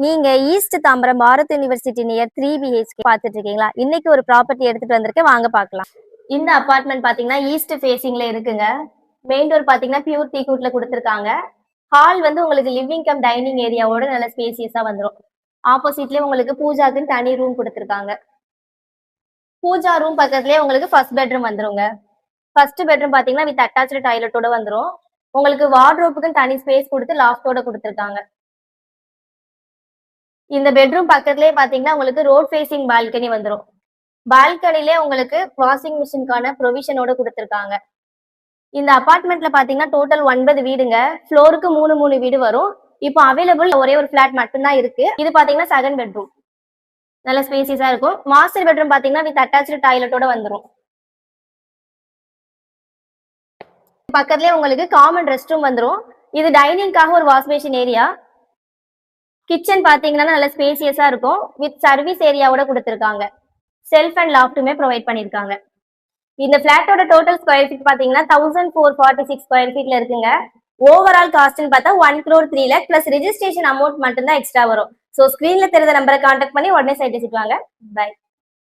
நீங்க east Tambaram Bharat university near 3 BHK பாத்துட்டு இருக்கீங்களா? இன்னைக்கு ஒரு ப்ராப்பர்ட்டி எடுத்துட்டு வந்திருக்கேன், வாங்க பார்க்கலாம். இந்த அபார்ட்மெண்ட் பாத்தீங்கன்னா ஈஸ்ட் ஃபேசிங்ல இருக்குங்க. மெயின் டோர் பாத்தீங்கன்னா பியூர் டீக்வுட்ல கொடுத்துருக்காங்க. ஹால் வந்து உங்களுக்கு லிவிங் கம் டைனிங் ஏரியாவோட நல்ல ஸ்பேசியஸா வந்துடும். ஆப்போசிட்லயே உங்களுக்கு பூஜாக்குன்னு தனி ரூம் கொடுத்துருக்காங்க. பூஜா ரூம் பக்கத்துலயே உங்களுக்கு ஃபர்ஸ்ட் பெட்ரூம் வந்துருங்க. ஃபர்ஸ்ட் பெட்ரூம் பாத்தீங்கன்னா வித் அட்டாச்சு டாய்லெட்டோட வந்துடும். உங்களுக்கு வார்ட்ரோப்புக்குன்னு தனி ஸ்பேஸ் கொடுத்து லாஃப்டோட கொடுத்துருக்காங்க. இந்த பெட்ரூம் பக்கத்துலயே பாத்தீங்கன்னா உங்களுக்கு ரோட் ஃபேசிங் பால்கனி வந்துடும். பால்கனிலே உங்களுக்கு வாஷிங் மிஷினுக்கான ப்ரொவிஷனோட கொடுத்துருக்காங்க. இந்த அபார்ட்மெண்ட்ல பாத்தீங்கன்னா டோட்டல் 9 வீடுங்க. ஃப்ளோருக்கு 3 வீடு வரும். இப்போ அவைலபிள் ஒரே ஒரு பிளாட் மட்டும்தான் இருக்கு. இது பாத்தீங்கன்னா செகண்ட் பெட்ரூம். நல்ல ஸ்பேசியஸா இருக்கும். மாஸ்டர் பெட்ரூம் பாத்தீங்கன்னா வித் அட்டாச்சு டாய்லெட்டோட வந்துடும். பக்கத்துலயே உங்களுக்கு காமன் ரெஸ்ட் ரூம் வந்துடும். இது டைனிங்காக ஒரு வாஷ் பேஷன் ஏரியா. கிச்சன் பாத்தீங்கன்னா நல்ல ஸ்பேசியஸா இருக்கும். வித் சர்வீஸ் ஏரியாவோட கொடுத்துருக்காங்க. செல்ஃப் அண்ட் லாஃப்ட்டுமே ப்ரொவைட் பண்ணிருக்காங்க. இந்த பிளாட்டோட டோட்டல் ஸ்கொயர் ஃபீட் பாத்தீங்கன்னா 1446 ஸ்கொயர் ஃபீட்ல இருக்குங்க. ஓவரால் காஸ்ட்னு பார்த்தா 1 crore 3 lakh plus registration amount மட்டும்தான் எக்ஸ்ட்ரா வரும். ஸோ ஸ்கிரீன்ல தெரிந்த நம்பரை கான்டாக்ட் பண்ணி உடனே சைட் விசிட் வாங்க. பை.